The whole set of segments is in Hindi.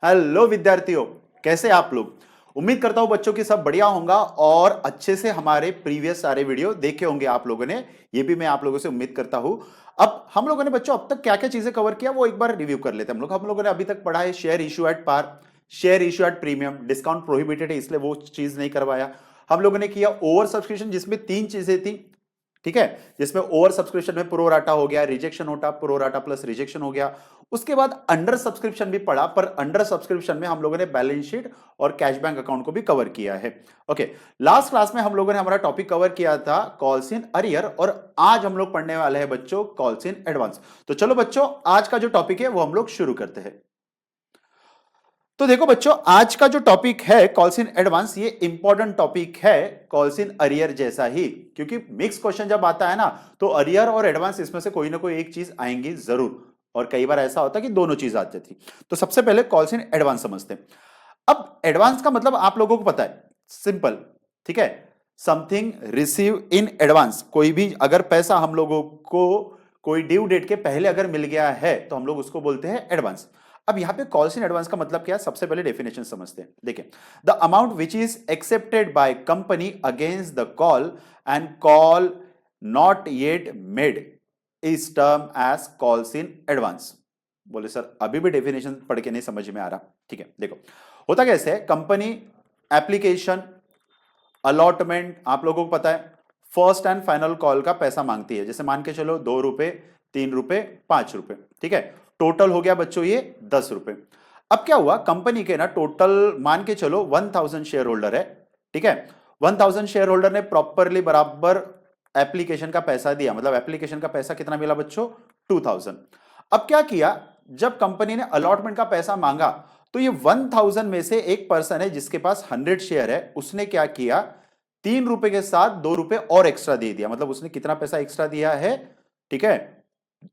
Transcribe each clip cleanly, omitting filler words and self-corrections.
हेलो विद्यार्थियों, कैसे आप लोग। उम्मीद करता हूं बच्चों की सब बढ़िया होगा और अच्छे से हमारे प्रीवियस सारे वीडियो देखे होंगे आप लोगों ने। ये भी मैं आप लोगों से उम्मीद करता हूं। अब हम लोगों ने बच्चों अब तक क्या क्या चीजें कवर किया वो एक बार रिव्यू कर लेते हैं। हम लोगों ने अभी तक पढ़ा है share issue at par, share issue at premium, discount prohibited है इसलिए वो चीज नहीं करवाया। हम लोगों ने किया ओवर सब्सक्रिप्शन जिसमें तीन चीजें थी, ठीक है, जिसमें ओवर सब्सक्रिप्शन में प्रोराटा हो गया, रिजेक्शन होता प्रोराटा प्लस रिजेक्शन हो गया। उसके बाद अंडर सब्सक्रिप्शन भी पढ़ा, पर अंडर सब्सक्रिप्शन में हम लोगों ने बैलेंस शीट और कैश बैंक अकाउंट को भी कवर किया है। ओके, लास्ट क्लास में हम लोगों ने हमारा टॉपिक कवर किया था कॉल्स इन अरियर और आज हम लोग पढ़ने वाले हैं बच्चों कॉल्स इन एडवांस। तो चलो बच्चों, आज का जो टॉपिक है वो हम लोग शुरू करते हैं। तो देखो बच्चों, आज का जो टॉपिक है कॉल्स इन एडवांस, ये इंपॉर्टेंट टॉपिक है कॉल्स इन अरियर जैसा ही, क्योंकि मिक्स क्वेश्चन जब आता है ना तो अरियर और एडवांस इसमें से कोई ना कोई एक चीज आएंगी जरूर, और कई बार ऐसा होता है कि दोनों चीज आती थी। तो सबसे पहले कॉल्स इन एडवांस समझते हैं। अब एडवांस का मतलब आप लोगों को पता है, सिंपल, ठीक है, समथिंग रिसीव इन एडवांस। कोई भी अगर पैसा हम लोगों को कोई ड्यू डेट के पहले अगर मिल गया है तो हम लोग उसको बोलते हैं एडवांस। अब यहां पे कॉल्स इन एडवांस का मतलब क्या है, सबसे पहले डेफिनेशन समझते हैं। देखिए, the amount which is accepted by company against the call and call not yet made is term as calls in advance. बोले सर अभी भी डेफिनेशन पढ़ के नहीं समझ में आ रहा। ठीक है, देखो होता कैसे है, कंपनी एप्लीकेशन अलॉटमेंट आप लोगों को पता है, फर्स्ट एंड फाइनल कॉल का पैसा मांगती है। जैसे मान के चलो 2 रुपए, 3 रुपए, 5 रुपए, ठीक है, टोटल हो गया बच्चों ये 10 रुपए। अब क्या हुआ, कंपनी के ना टोटल मान के चलो 1000 शेयर होल्डर है, ठीक है, 1000 शेयर होल्डर ने प्रॉपरली बराबर एप्लीकेशन का पैसा दिया, मतलब एप्लीकेशन का पैसा कितना मिला बच्चों, 2000। अब क्या किया, जब कंपनी ने अलॉटमेंट का पैसा मांगा तो ये 1000 में से एक पर्सन है जिसके पास 100 शेयर है, उसने क्या किया, 3 रुपए के साथ 2 रुपए और एक्स्ट्रा दे दिया। मतलब उसने कितना पैसा एक्स्ट्रा दिया है, ठीक है,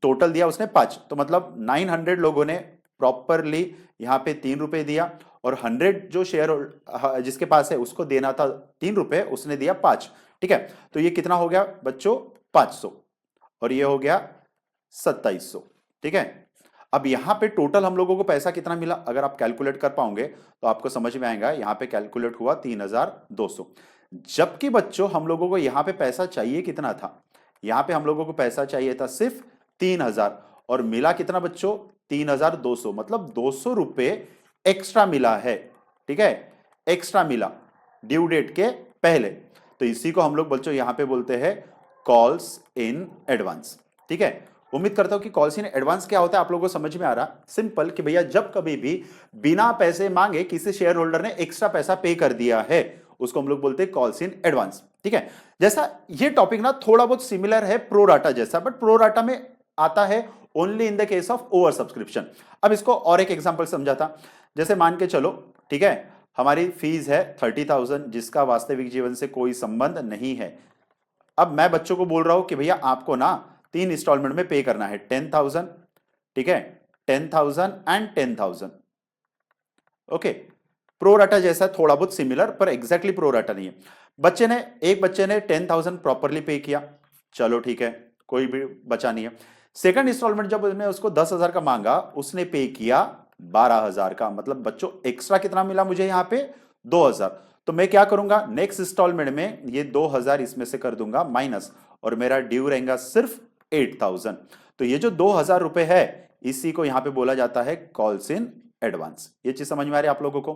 टोटल दिया उसने 5, तो मतलब 900 लोगों ने प्रॉपरली यहां पे 3 रुपए दिया, और 100 जो शेयर जिसके पास है उसको देना था 3 रुपए, उसने दिया 5। ठीक है, तो ये कितना हो गया बच्चों, 500, और ये हो गया 2700। ठीक है, अब यहां पे टोटल हम लोगों को पैसा कितना मिला, अगर आप कैलकुलेट कर पाओगे तो आपको समझ में आएगा। यहां पे कैलकुलेट हुआ 3200, जबकि बच्चों हम लोगों को यहां पे पैसा चाहिए कितना था, यहां पे हम लोगों को पैसा चाहिए था सिर्फ 3000, और मिला कितना बच्चों, 3200, मतलब 200 रुपए एक्स्ट्रा मिला है। ठीक है, एक्स्ट्रा मिला ड्यू डेट के पहले, तो इसी को हम लोग बच्चों यहां पे बोलते हैं कॉल्स इन एडवांस। ठीक है, उम्मीद करता हूं कि कॉल्स इन एडवांस क्या होता है आप लोगों को समझ में आ रहा। सिंपल कि भैया जब कभी भी बिना पैसे मांगे किसी शेयर होल्डर ने एक्स्ट्रा पैसा पे कर दिया है उसको हम लोग बोलते हैं कॉल्स इन एडवांस। ठीक है, जैसा ये टॉपिक ना थोड़ा बहुत सिमिलर है प्रोराटा जैसा, बट प्रोराटा में आता है only in the case of over subscription. अब इसको और एक एग्जांपल समझाता, जैसे मान के चलो, ठीक है, हमारी फीस है 30,000 जिसका वास्तविक जीवन से कोई संबंध नहीं है। अब मैं बच्चों को बोल रहा हूं कि भैया आपको ना 3 इंस्टॉलमेंट में पे करना है 10,000, ठीक है, 10,000 एंड 10,000। ओके, प्रोराटा जैसा थोड़ा बहुत सिमिलर पर एग्जैक्टली प्रोराटा नहीं है। एक बच्चे ने 10,000 प्रॉपरली पे किया, चलो ठीक है, कोई भी बचा नहीं है। सेकंड इंस्टॉलमेंट जब उसने उसको 10,000 का मांगा, उसने पे किया 12,000 का, मतलब बच्चों एक्स्ट्रा कितना मिला मुझे यहां पे, 2,000। तो मैं क्या करूंगा, नेक्स्ट इंस्टॉलमेंट में ये 2,000 इसमें से कर दूंगा माइनस, और मेरा ड्यू रहेगा सिर्फ 8,000। तो ये जो 2,000 रुपए है इसी को यहां पे बोला जाता है कॉल्स इन एडवांस। ये चीज समझ में आ रही है आप लोगों को।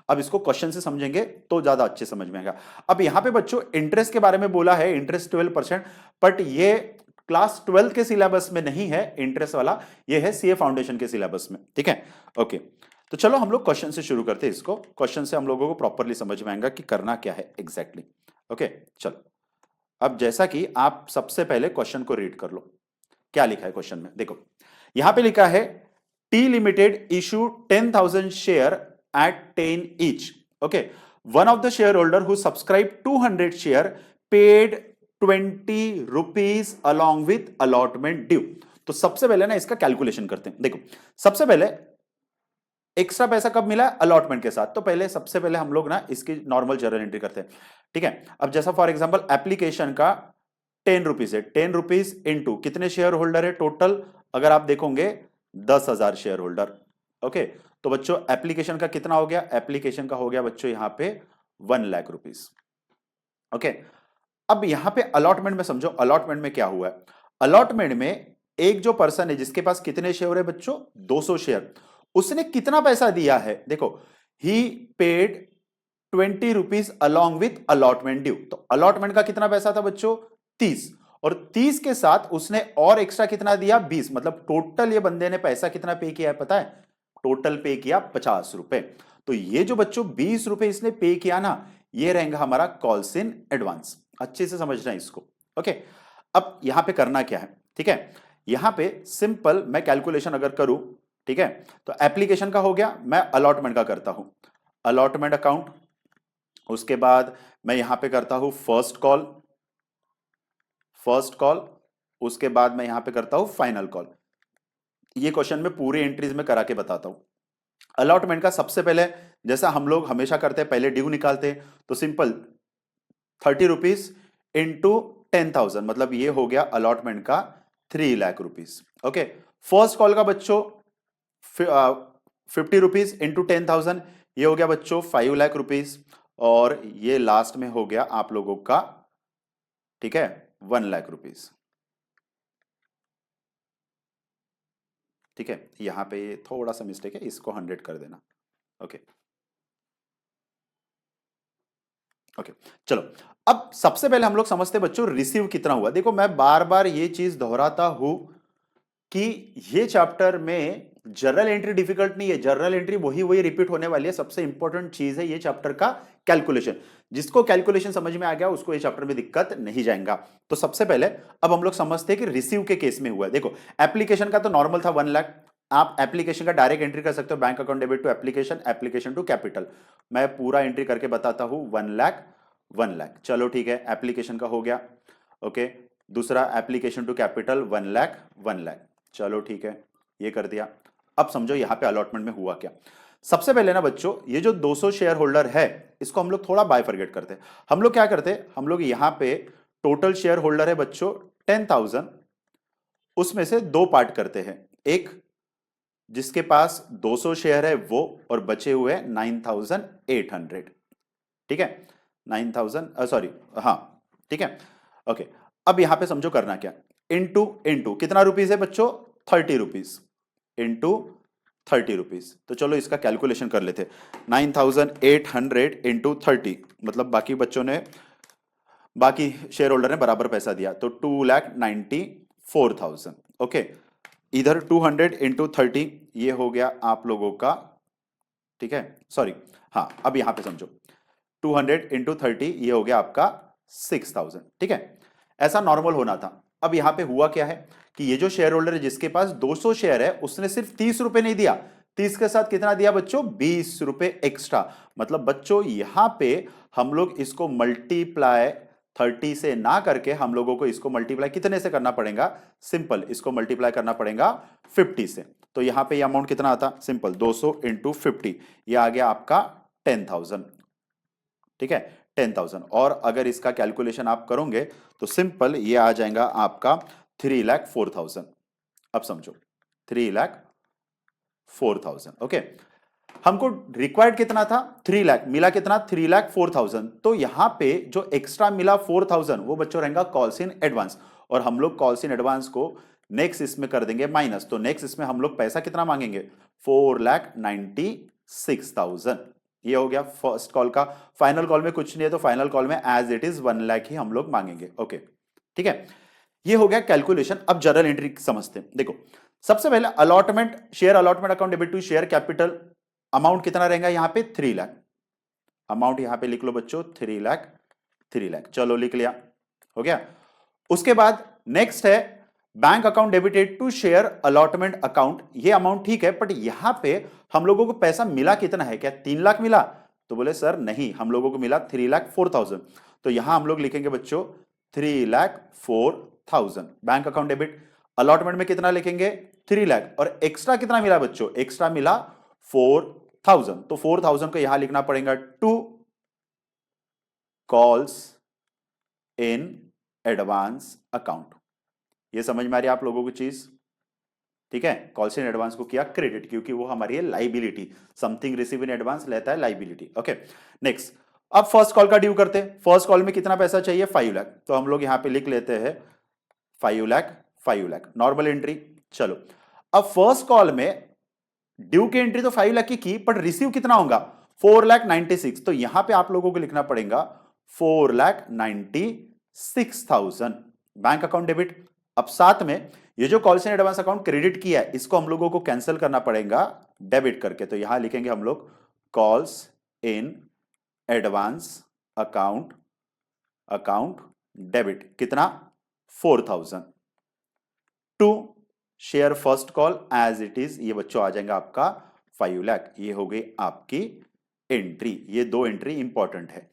अब इसको क्वेश्चन से समझेंगे तो ज्यादा अच्छे समझ में आएगा। अब यहां पे बच्चों इंटरेस्ट के बारे में बोला है, इंटरेस्ट 12%, बट ये क्लास 12 के सिलेबस में नहीं है इंटरेस्ट वाला, ये है सीए फाउंडेशन के सिलेबस में। ठीक है, ओके, तो चलो हम लोग क्वेश्चन से शुरू करते हैं। इसको क्वेश्चन से हम लोगों को प्रॉपरली समझ में आएगा कि करना क्या है एग्जैक्टली। ओके, चलो अब जैसा कि आप सबसे पहले क्वेश्चन को रीड कर लो, क्या लिखा है क्वेश्चन में। देखो यहां पे लिखा है T limited issue 10,000 share eight 10 each. Okay, one of the share holder who subscribe 200 share paid 20 rupees along with allotment due. तो सबसे पहले ना इसका कैलकुलेशन करते हैं। देखो सबसे पहले एक्स्ट्रा पैसा कब मिला, अलॉटमेंट के साथ। तो पहले सबसे पहले हम लोग ना इसकी नॉर्मल जर्नल एंट्री करते हैं। ठीक है, अब जैसा फॉर एग्जांपल एप्लीकेशन का 10 रुपीज है, 10 रुपीज इंटू कितने शेयर होल्डर है टोटल, अगर आप देखोगे 10,000 शेयर होल्डर। ओके, तो बच्चों एप्लीकेशन का कितना हो गया, एप्लीकेशन का हो गया बच्चों यहां पे 1 लाख रुपीस। ओके, अब यहां पे अलॉटमेंट में समझो, अलॉटमेंट में क्या हुआ है, अलॉटमेंट में एक जो पर्सन है जिसके पास कितने शेयर है बच्चों, 200 शेयर, उसने कितना पैसा दिया है, देखो he paid 20 rupees along with allotment due. तो अलॉटमेंट का कितना पैसा था बच्चों, 30, और 30 के साथ उसने और एक्स्ट्रा कितना दिया, 20, मतलब टोटल ये बंदे ने पैसा कितना पे किया है पता है, टोटल पे किया 50 रुपए। तो ये जो बच्चों 20 रुपए इसने पे किया ना, ये रहेगा हमारा कॉल्स इन एडवांस। अच्छे से समझना है इसको। ओके, अब यहां पे करना क्या है, ठीक है, यहां पे सिंपल मैं कैलकुलेशन अगर करूं, ठीक है, तो एप्लीकेशन का हो गया, मैं अलॉटमेंट का करता हूं, अलॉटमेंट अकाउंट, उसके बाद मैं यहां पे करता हूं फर्स्ट कॉल, फर्स्ट कॉल, उसके बाद मैं यहां पे करता हूं फाइनल कॉल। ये क्वेश्चन में पूरी एंट्रीज में करा के बताता हूं। अलॉटमेंट का सबसे पहले जैसा हम लोग हमेशा करते हैं, पहले ड्यू निकालते हैं, तो सिंपल 30 रुपीज इंटू 10,000, मतलब ये हो गया अलॉटमेंट का 3 lakh rupees. Okay, first call का बच्चों 50 रुपीज इंटू 10,000, ये हो गया बच्चों 5 लाख रुपीज, और ये लास्ट में हो गया आप लोगों का, ठीक है, 1 लाख रुपीज। ठीक है, यहां पे थोड़ा सा मिस्टेक है, इसको 100 कर देना। ओके ओके, चलो, अब सबसे पहले हम लोग समझते हैं बच्चों रिसीव कितना हुआ। देखो मैं बार बार ये चीज दोहराता हूं कि ये चैप्टर में जर्नल एंट्री डिफिकल्ट नहीं है, जर्नल एंट्री वही वही रिपीट होने वाली है। सबसे इंपॉर्टेंट चीज है ये चैप्टर का कैलकुलेशन। जिसको कैलकुलेशन समझ में आ गया उसको ये चैप्टर में दिक्कत नहीं जाएगा। तो सबसे पहले अब हम लोग समझते हैं कि रिसीव के केस में हुआ है। देखो एप्लीकेशन का तो नॉर्मल था 1 लाख, आप एप्लीकेशन का डायरेक्ट एंट्री कर सकते हो, bank account debit to application, application to capital. मैं पूरा एंट्री करके बताता हूं, 1 लाख 1 लाख, चलो ठीक है, एप्लीकेशन का हो गया। ओके, दूसरा application to capital 1 lakh 1 lakh, चलो ठीक है, ये कर दिया। अब समझो यहां पे अलॉटमेंट में हुआ क्या। सबसे पहले ना बच्चों ये जो 200 शेयर होल्डर है इसको हम लोग थोड़ा बाइफरगेट करते हैं। हम लोग क्या करते हैं, हम लोग यहां पे टोटल शेयर होल्डर है बच्चों 10,000, उसमें से दो पार्ट करते हैं, एक जिसके पास 200 शेयर है वो, और बचे हुए 9,800, ठीक है, 9,000 सॉरी, हाँ ठीक है। ओके, अब यहां पे समझो करना क्या, इनटू इनटू कितना रुपीस है बच्चों, 30 रुपीस, इनटू 30 रुपीस। तो चलो इसका कैलकुलेशन कर लेते, 9,800 इंटू 30, मतलब बाकी बच्चों ने, बाकी शेयर होल्डर ने बराबर पैसा दिया, तो 2,94,000। ओके, इधर 200 इंटू 30 ये हो गया आप लोगों का, ठीक है, सॉरी, हाँ अब यहां पे समझो 200 इंटू 30 ये हो गया आपका 6,000, ठीक है, ऐसा नॉर्मल होना था। अब यहां पे हुआ क्या है कि ये जो शेयर होल्डर है जिसके पास 200 शेयर है उसने सिर्फ 30 रुपए नहीं दिया, 30 के साथ कितना दिया बच्चों, 20 रुपए एक्स्ट्रा। मतलब बच्चों यहां पे हम लोग इसको मल्टीप्लाई 30 से ना करके हम लोगों को इसको मल्टीप्लाई कितने से करना पड़ेगा, सिंपल इसको मल्टीप्लाई करना पड़ेगा 50 से। तो यहां पे ये अमाउंट कितना आता, सिंपल 200 इंटू 50, ये आ गया आपका 10,000, ठीक है, 10,000। और अगर इसका कैलकुलेशन आप करोगे तो सिंपल ये आ जाएगा आपका 3,04,000। अब समझो 3,04,000। ओके, हमको रिक्वायर्ड कितना था, 3 लाख, मिला कितना, 3,04,000। तो यहां पे जो एक्स्ट्रा मिला 4,000 वो बच्चों रहेगा कॉल्स इन एडवांस, और हम लोग कॉल्स इन एडवांस को नेक्स्ट इसमें कर देंगे माइनस। तो नेक्स्ट इसमें हम लोग पैसा कितना मांगेंगे, 4,96,000। ये हो गया फर्स्ट कॉल का। फाइनल कॉल में कुछ नहीं है तो फाइनल कॉल में एज इट इज 1 लाख ही हम लोग मांगेंगे। ओके ठीक है, ये हो गया कैलकुलेशन। अब जर्नल एंट्री समझते हैं। देखो सबसे पहले allotment, share allotment account debit to share capital, amount कितना रहेगा यहां पे 3 लाख, अमाउंट यहां पे लिख लो बच्चों 3 लाख, 3 लाख, चलो लिख लिया, हो गया। उसके बाद नेक्स्ट है bank account debited to share allotment account, ये अमाउंट ठीक है, बट यहां पे हम लोगों को पैसा मिला कितना है, क्या 3 लाख मिला, तो बोले सर नहीं, हम लोगों को मिला 3,04,000। तो यहां हम लोग लिखेंगे बच्चों 3,04,000 बैंक अकाउंट डेबिट, अलॉटमेंट में कितना लिखेंगे 3 लाख, और एक्स्ट्रा कितना मिला बच्चों, एक्स्ट्रा मिला 4,000। तो 4,000 को यहां लिखना पड़ेगा to calls in advance account. ये समझ में आ रही है आप लोगों को चीज, ठीक है, कॉल्स इन एडवांस को किया क्रेडिट, क्योंकि वो हमारी है liability, something receive in advance लेता है लाइबिलिटी। ओके नेक्स्ट, अब फर्स्ट कॉल का ड्यू करते हैं। फर्स्ट कॉल में कितना पैसा चाहिए, 5 लाख, तो हम लोग यहां पे लिख लेते हैं 5 लाख, 5 लाख नॉर्मल एंट्री। चलो अब फर्स्ट कॉल में ड्यू की एंट्री तो 5 लाख की पर रिसीव कितना होगा, 4,96,000, तो यहां पे आप लोगों को लिखना पड़ेगा 4,96,000 बैंक अकाउंट डेबिट। अब साथ में ये जो calls in advance account credit किया है इसको हम लोगों को कैंसिल करना पड़ेगा डेबिट करके, तो यहां लिखेंगे हम लोग calls in advance account debit, कितना 4,000 to share first call as it is, ये बच्चों आ जाएगा आपका 5 लाख। ये हो गई आपकी एंट्री, ये दो एंट्री इंपॉर्टेंट है।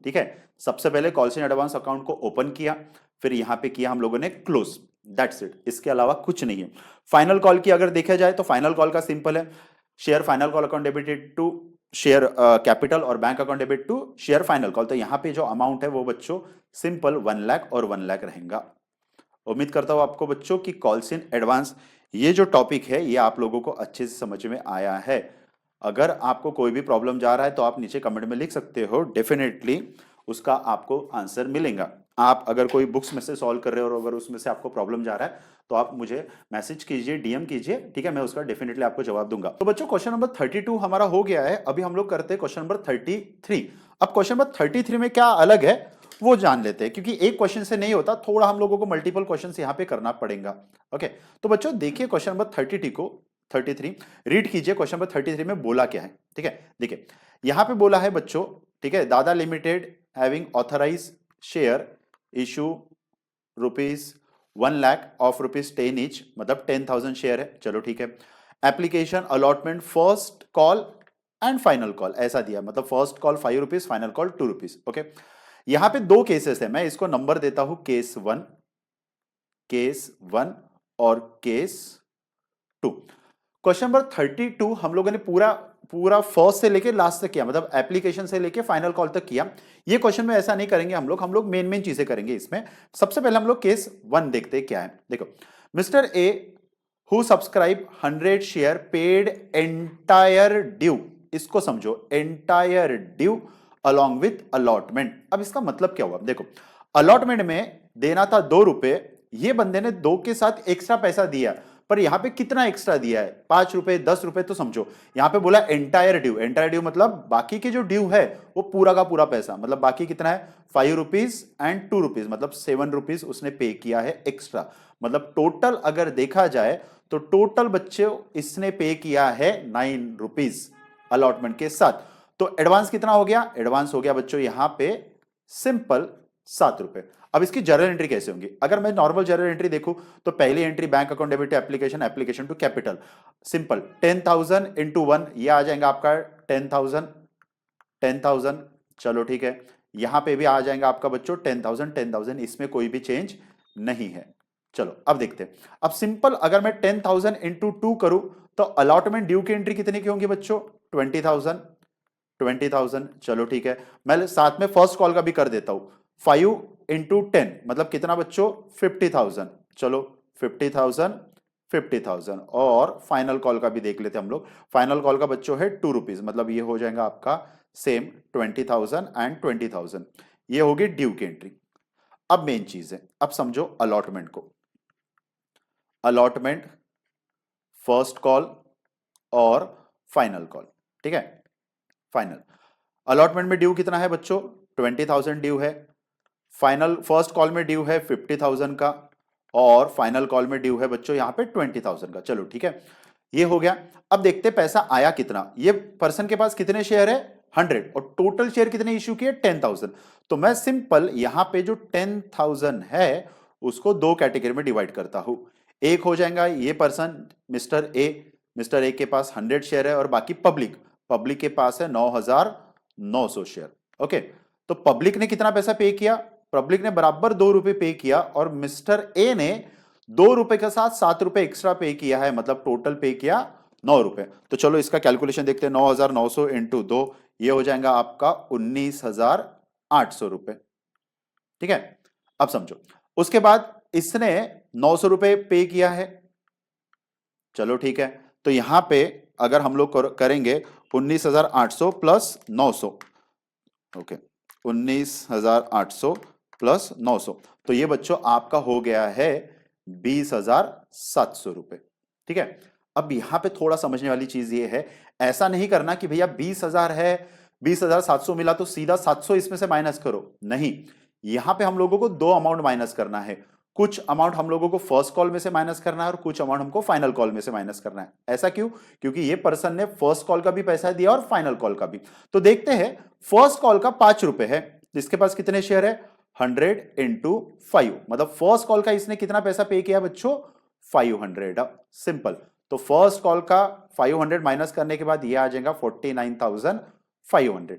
ठीक है, सबसे पहले कॉल्स इन एडवांस अकाउंट को ओपन किया, फिर यहां पे किया हम लोगों ने क्लोज, दैट्स इट, इसके अलावा कुछ नहीं है। फाइनल कॉल की अगर देखा जाए तो फाइनल कॉल का सिंपल है, share final call account debited to share capital और bank account debit to share final call, तो यहां पे जो अमाउंट है वो बच्चों सिंपल 1 लाख और 1 लाख रहेगा। उम्मीद करता हूं आपको बच्चों की कॉल्स इन एडवांस ये जो टॉपिक है ये आप लोगों को अच्छे से समझ में आया है। अगर आपको कोई भी प्रॉब्लम जा रहा है तो आप नीचे कमेंट में लिख सकते हो, डेफिनेटली उसका आपको आंसर मिलेगा। आप अगर कोई बुक्स में से सॉल्व कर रहे हो और अगर उसमें से आपको प्रॉब्लम जा रहा है तो आप मुझे मैसेज कीजिए, डीएम कीजिए, ठीक है, मैं उसका डेफिनेटली आपको जवाब दूंगा। तो बच्चों क्वेश्चन नंबर 32 हमारा हो गया है, अभी हम लोग करते हैं क्वेश्चन नंबर 33। अब क्वेश्चन नंबर 33 में क्या अलग है वो जान लेते हैं, क्योंकि एक क्वेश्चन से नहीं होता, थोड़ा हम लोगों को मल्टीपल क्वेश्चंस यहां पे करना पड़ेगा। ओके, तो बच्चों देखिए क्वेश्चन नंबर 33 रीड कीजिए, क्वेश्चन नंबर 33 में बोला क्या है। ठीक है, देखिए यहां पे बोला है बच्चों, ठीक है, Dada limited having authorise share issue ₹1 lakh of ₹10 each, मतलब 10,000 शेयर है। चलो ठीक है, application allotment first call and final call ऐसा दिया, मतलब first call ₹5, final call ₹2। Okay, यहां पे दो केसेस है, मैं इसको नंबर देता हूं केस 1 और केस 2। क्वेश्चन नंबर 32 हम लोगों ने पूरा फर्स्ट से लेके लास्ट तक किया, मतलब एप्लीकेशन से लेके फाइनल कॉल तक किया। ये क्वेश्चन में ऐसा नहीं करेंगे हम लोग मेन चीजें करेंगे इसमें। सबसे पहले हम लोग केस 1 देखते हैं क्या है। देखो, mister A who subscribe 100 share paid entire due, इसको समझो, entire due along with allotment. अब इसका मतलब क्या हुआ, देखो अलॉटमेंट में देना था ₹2, ये बंदे ने 2 के साथ एक्स्ट्रा पैसा दिया, पर यहां पे कितना एक्स्ट्रा दिया है, ₹5, ₹10, तो समझो यहां पे बोला एंटायर ड्यू मतलब बाकी के जो ड्यू है वो पूरा का पूरा पैसा, मतलब बाकी कितना है ₹5 एंड ₹2, मतलब ₹7 उसने पे किया है एक्स्ट्रा। मतलब टोटल अगर देखा जाए तो टोटल बच्चे इसने पे किया है ₹9 अलॉटमेंट के साथ। तो एडवांस कितना हो गया, एडवांस हो गया बच्चों यहां पे सिंपल ₹7। अब इसकी जर्नल एंट्री कैसे होंगी, अगर मैं नॉर्मल जर्नल एंट्री देखूं तो पहली entry bank account debit application to capital, simple 10,000 into 1, ये आ जाएगा आपका 10,000। चलो ठीक है, यहां पे भी आ जाएगा आपका बच्चों 10,000, इसमें कोई भी चेंज नहीं है। चलो अब देखते हैं, अब सिंपल अगर मैं 10,000 इंटू 2 करूं तो अलॉटमेंट ड्यू की एंट्री कितने की होंगी बच्चों, 20,000। चलो ठीक है, मैं साथ में फर्स्ट कॉल का भी कर देता हूं, 5 इंटू 10 मतलब कितना बच्चों, 50,000। चलो 50,000 और फाइनल कॉल का भी देख लेते हम लोग। फाइनल कॉल का बच्चों है ₹2, मतलब ये हो जाएगा आपका सेम 20,000 एंड 20,000, ये होगी ड्यू की एंट्री। अब मेन चीज है, अब समझो अलॉटमेंट को, अलॉटमेंट फर्स्ट कॉल और फाइनल कॉल, ठीक है, फाइनल अलॉटमेंट में ड्यू कितना है बच्चों, 20,000 ड्यू है, फाइनल फर्स्ट कॉल में ड्यू है 50,000 का और फाइनल कॉल में ड्यू है बच्चों यहां पे 20,000 का। चलो ठीक है, ये हो गया। अब देखते पैसा आया कितना, ये पर्सन के पास कितने शेयर है, 100, और टोटल शेयर कितने इश्यू किए, 10,000। तो मैं सिंपल यहां पे जो 10,000 है उसको दो कैटेगरी में डिवाइड करता हूं। एक हो जाएगा ये पर्सन मिस्टर ए के पास 100 शेयर है और बाकी पब्लिक के पास है 9,900 शेयर। ओके, तो पब्लिक ने कितना पैसा पे किया, पब्लिक ने बराबर ₹2 पे किया और मिस्टर ए ने ₹2 के साथ ₹7 एक्स्ट्रा पे किया है, मतलब टोटल पे किया ₹9। तो चलो इसका कैलकुलेशन देखते हैं, 9,900 इंटू 2, ये हो जाएगा आपका ₹19,800। ठीक है, अब समझो उसके बाद इसने ₹900 पे किया है, चलो ठीक है, तो यहां पे अगर हम लोग करेंगे 19,800 प्लस 900, ओके 19,800 प्लस 900, तो ये बच्चों आपका हो गया है 20,700 रुपए। ठीक है, अब यहां पे थोड़ा समझने वाली चीज ये है, ऐसा नहीं करना कि भैया 20,000 है, 20,700 मिला तो सीधा 700 इसमें से माइनस करो, नहीं, यहां पे हम लोगों को दो अमाउंट माइनस करना है। कुछ अमाउंट हम लोगों को फर्स्ट कॉल में से माइनस करना है और कुछ अमाउंट हमको फाइनल कॉल में से माइनस करना है। ऐसा क्यों? क्योंकि ये पर्सन ने फर्स्ट कॉल का भी पैसा दिया और फाइनल कॉल का भी। तो देखते हैं, फर्स्ट कॉल का 5 रुपए है, इसके पास कितने शेयर है? 100 इंटू 5, मतलब फर्स्ट कॉल का इसने कितना पैसा पे किया बच्चों? 500। सिंपल, तो फर्स्ट कॉल का 500 माइनस करने के बाद ये आ जाएगा 49,500।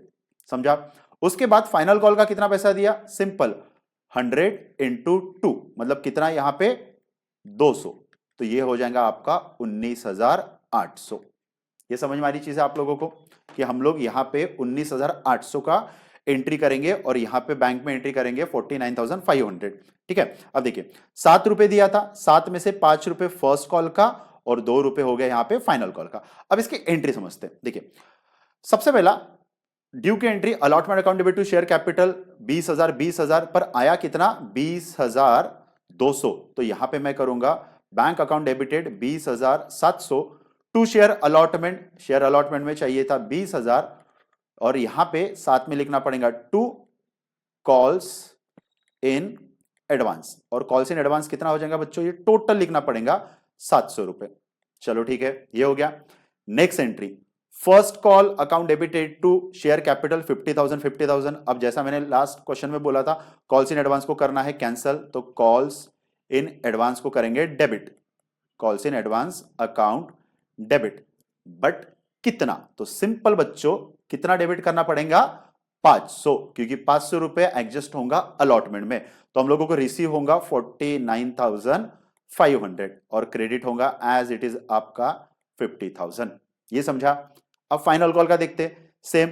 समझा? उसके बाद फाइनल कॉल का कितना पैसा दिया? सिंपल, 100 इंटू 2, मतलब कितना यहां पे? 200, तो ये हो जाएगा आपका 19,800। ये समझ में आ रही चीज है आप लोगों को कि हम लोग यहां पे 19,800 का एंट्री करेंगे और यहां पे बैंक में एंट्री करेंगे 49,500। ठीक है, अब देखिए 7 रुपए दिया था, 7 में से 5 रुपए फर्स्ट कॉल का और 2 रुपए हो गए यहां पे फाइनल कॉल का। अब इसकी एंट्री समझते हैं। देखिए, सबसे पहला ड्यू की entry, allotment account debit to share capital 20,000 पर आया कितना? 20,200, तो यहां पे मैं करूंगा bank account debited 20,700 to share allotment, share allotment में चाहिए था 20,000 और यहां पे साथ में लिखना पड़ेगा टू कॉल्स इन एडवांस, और कॉल्स इन एडवांस कितना हो जाएगा बच्चों? ये टोटल लिखना पड़ेगा 700 रुपए। चलो ठीक है, ये हो गया। Next entry, first call account debited to share capital 50,000। अब जैसा मैंने लास्ट क्वेश्चन में बोला था, कॉल्स इन एडवांस को करना है कैंसल, तो कॉल्स इन एडवांस को करेंगे debit, calls in advance account debit, but कितना? तो सिंपल बच्चों, कितना डेबिट करना पड़ेगा? 500, क्योंकि 500 रुपए एडजस्ट होगा अलॉटमेंट में, तो हम लोगों को रिसीव होगा 49,500 और क्रेडिट होगा एज इट इज आपका 50,000। ये समझा? अब फाइनल कॉल का देखते, same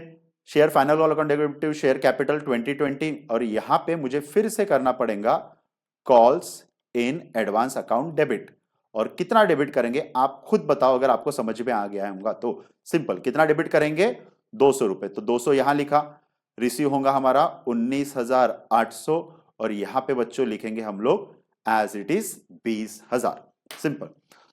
share final call account debit share capital 2020 और यहां पे मुझे फिर से करना पड़ेगा calls in advance account debit, और कितना डेबिट करेंगे आप खुद बताओ, अगर आपको समझ में आ गया होगा तो। सिंपल, कितना डेबिट करेंगे? 200 रुपए, तो 200 यहां लिखा, रिसीव होगा हमारा 19,800 और यहां पे बच्चों लिखेंगे हम लोग एज इट इज 20,000। सिंपल।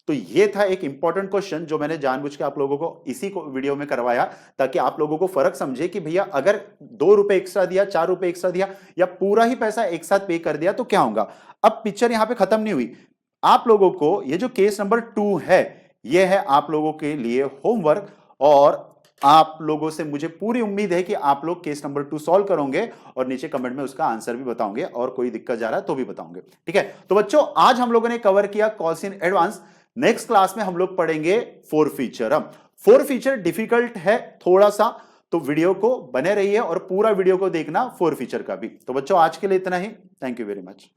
तो ये था एक इंपॉर्टेंट क्वेश्चन जो मैंने जानबूझ के आप लोगों को इसी को वीडियो में करवाया, ताकि आप लोगों को फर्क समझे कि भैया अगर 2 रुपए एक्स्ट्रा दिया, 4 रुपए एक्स्ट्रा दिया या पूरा ही पैसा एक साथ पे कर दिया तो क्या होगा। अब पिक्चर यहां पे खत्म नहीं हुई, आप लोगों को ये जो केस नंबर 2 है, ये है आप लोगों के लिए होमवर्क, और आप लोगों से मुझे पूरी उम्मीद है कि आप लोग केस नंबर 2 सॉल्व करोगे और नीचे कमेंट में उसका आंसर भी बताओगे, और कोई दिक्कत जा रहा है तो भी बताओगे। ठीक है, तो बच्चों आज हम लोगों ने कवर किया calls in advance. Next class में हम लोग पढ़ेंगे फोर फीचर। अब फोर फीचर डिफिकल्ट है थोड़ा सा, तो वीडियो को बने रहिए और पूरा वीडियो को देखना फोर फीचर का भी। तो बच्चों आज के लिए इतना ही, थैंक यू वेरी मच।